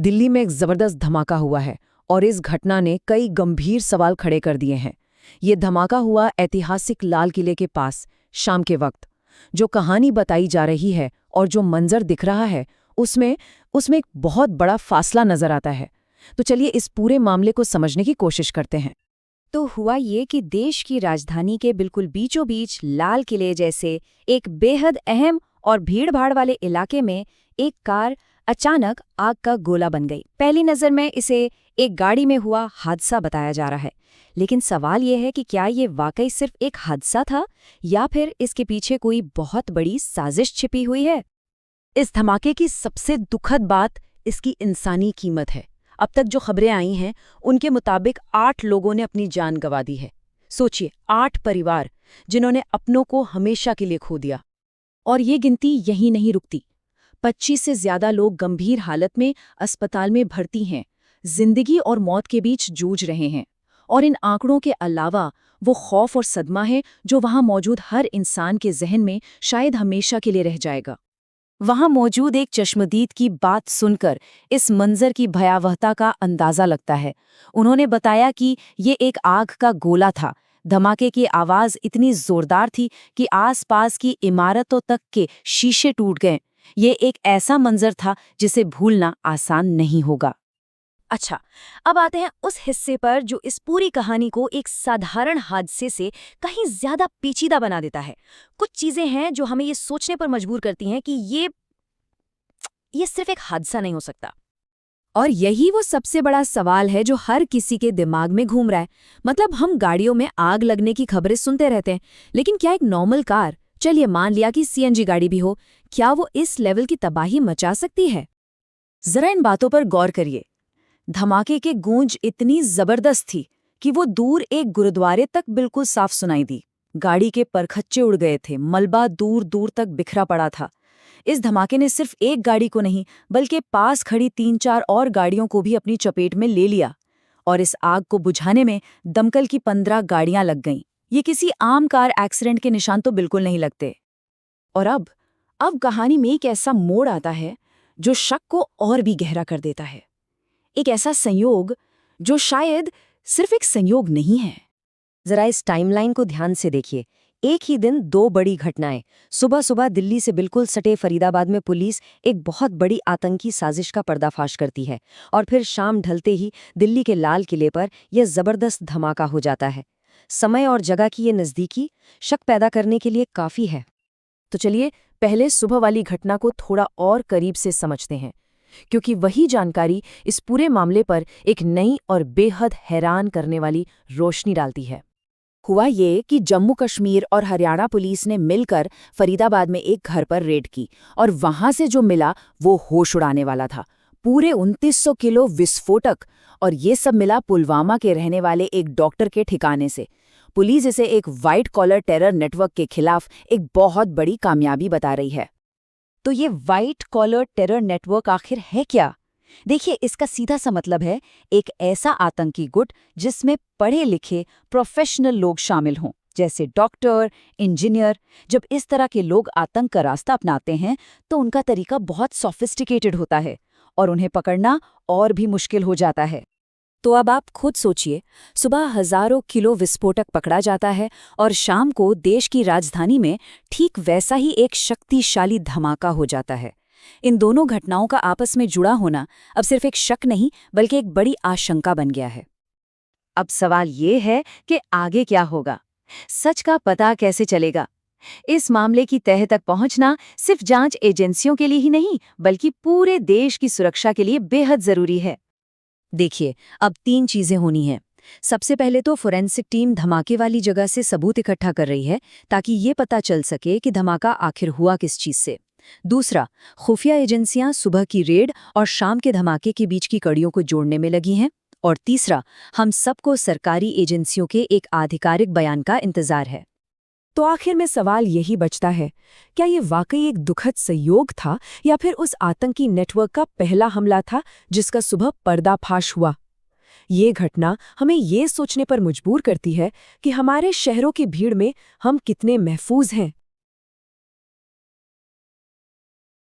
दिल्ली में एक जबरदस्त धमाका हुआ है और इस घटना ने कई गंभीर सवाल खड़े कर दिए हैं। ये धमाका हुआ ऐतिहासिक लाल किले के पास शाम के वक्त। जो कहानी बताई जा रही है और जो मंजर दिख रहा है उसमें उसमें एक बहुत बड़ा फासला नजर आता है। तो चलिए इस पूरे मामले को समझने की कोशिश करते हैं। तो हुआ ये कि देश की राजधानी के बिल्कुल बीचों बीच लाल किले जैसे एक बेहद अहम और भीड़-भाड़ वाले इलाके में एक कार अचानक आग का गोला बन गई। पहली नज़र में इसे एक गाड़ी में हुआ हादसा बताया जा रहा है, लेकिन सवाल ये है कि क्या ये वाकई सिर्फ एक हादसा था या फिर इसके पीछे कोई बहुत बड़ी साजिश छिपी हुई है। इस धमाके की सबसे दुखद बात इसकी इंसानी कीमत है। अब तक जो खबरें आई हैं उनके मुताबिक 8 लोगों ने अपनी जान गंवा दी है। सोचिए, 8 परिवार जिन्होंने अपनों को हमेशा के लिए खो दिया। और ये गिनती यहीं नहीं रुकती। 25 से ज्यादा लोग गंभीर हालत में अस्पताल में भर्ती हैं, जिंदगी और मौत के बीच जूझ रहे हैं। और इन आंकड़ों के अलावा वो खौफ और सदमा है जो वहां मौजूद हर इंसान के जहन में शायद हमेशा के लिए रह जाएगा। वहां मौजूद एक चश्मदीद की बात सुनकर इस मंजर की भयावहता का अंदाजा लगता है। उन्होंने बताया कि ये एक आग का गोला था। धमाके की आवाज इतनी जोरदार थी कि आसपास की इमारतों तक के शीशे टूट गए। ये एक ऐसा मंजर था जिसे भूलना आसान नहीं होगा। अच्छा, अब आते हैं उस हिस्से पर जो इस पूरी कहानी को एक साधारण हादसे से कहीं ज्यादा पेचीदा बना देता है। कुछ चीजें हैं जो हमें ये सोचने पर मजबूर करती हैं कि ये सिर्फ एक हादसा नहीं हो सकता। और यही वो सबसे बड़ा सवाल है जो हर किसी के दिमाग में घूम रहा है। मतलब हम गाड़ियों में आग लगने की खबरें सुनते रहते हैं, लेकिन क्या एक नॉर्मल कार, चलिए मान लिया कि सीएनजी गाड़ी भी हो, क्या वो इस लेवल की तबाही मचा सकती है? जरा इन बातों पर गौर करिए। धमाके की गूंज इतनी जबरदस्त थी कि वो दूर एक गुरुद्वारे तक बिल्कुल साफ सुनाई दी। गाड़ी के परखच्चे उड़ गए थे, मलबा दूर दूर तक बिखरा पड़ा था। इस धमाके ने सिर्फ एक गाड़ी को नहीं बल्कि पास खड़ी 3-4 और गाड़ियों को भी अपनी चपेट में ले लिया। और इस आग को बुझाने में दमकल की 15 गाड़ियां लग गईं। ये किसी आम कार एक्सीडेंट के निशान तो बिल्कुल नहीं लगते। और अब कहानी में एक ऐसा मोड़ आता है जो शक को और भी गहरा कर देता है। एक ऐसा संयोग जो शायद सिर्फ एक संयोग नहीं है। जरा इस टाइमलाइन को ध्यान से देखिए। एक ही दिन 2 बड़ी घटनाएं। सुबह सुबह दिल्ली से बिल्कुल सटे फरीदाबाद में पुलिस एक बहुत बड़ी आतंकी साजिश का पर्दाफाश करती है, और फिर शाम ढलते ही दिल्ली के लाल किले पर यह जबरदस्त धमाका हो जाता है। समय और जगह की ये नज़दीकी शक पैदा करने के लिए काफ़ी है। तो चलिए पहले सुबह वाली घटना को थोड़ा और करीब से समझते हैं, क्योंकि वही जानकारी इस पूरे मामले पर एक नई और बेहद हैरान करने वाली रोशनी डालती है। हुआ ये कि जम्मू कश्मीर और हरियाणा पुलिस ने मिलकर फरीदाबाद में एक घर पर रेड की, और वहां से जो मिला वो होश उड़ाने वाला था। पूरे 2900 किलो विस्फोटक, और ये सब मिला पुलवामा के रहने वाले एक डॉक्टर के ठिकाने से। पुलिस इसे एक व्हाइट कॉलर टेरर नेटवर्क के खिलाफ एक बहुत बड़ी कामयाबी बता रही है। तो ये व्हाइट कॉलर टेरर नेटवर्क आखिर है क्या? देखिए, इसका सीधा सा मतलब है एक ऐसा आतंकी गुट जिसमें पढ़े लिखे प्रोफेशनल लोग शामिल हों, जैसे डॉक्टर, इंजीनियर। जब इस तरह के लोग आतंक का रास्ता अपनाते हैं तो उनका तरीका बहुत सोफिस्टिकेटेड होता है और उन्हें पकड़ना और भी मुश्किल हो जाता है। तो अब आप खुद सोचिए, सुबह हजारों किलो विस्फोटक पकड़ा जाता है और शाम को देश की राजधानी में ठीक वैसा ही एक शक्तिशाली धमाका हो जाता है। इन दोनों घटनाओं का आपस में जुड़ा होना अब सिर्फ एक शक नहीं बल्कि एक बड़ी आशंका बन गया है। अब सवाल ये है कि आगे क्या होगा? सच का पता कैसे चलेगा? इस मामले की तह तक पहुंचना सिर्फ जांच एजेंसियों के लिए ही नहीं बल्कि पूरे देश की सुरक्षा के लिए बेहद जरूरी है। देखिए, अब 3 चीजें होनी हैं। सबसे पहले तो फोरेंसिक टीम धमाके वाली जगह से सबूत इकट्ठा कर रही है ताकि ये पता चल सके कि धमाका आखिर हुआ किस चीज से। दूसरा, खुफिया एजेंसियां सुबह की रेड और शाम के धमाके के बीच की कड़ियों को जोड़ने में लगी हैं। और तीसरा, हम सबको सरकारी एजेंसियों के एक आधिकारिक बयान का इंतजार है। तो आखिर में सवाल यही बचता है, क्या ये वाकई एक दुखद संयोग था या फिर उस आतंकी नेटवर्क का पहला हमला था जिसका सुबह पर्दाफाश हुआ? ये घटना हमें ये सोचने पर मजबूर करती है कि हमारे शहरों की भीड़ में हम कितने महफूज हैं।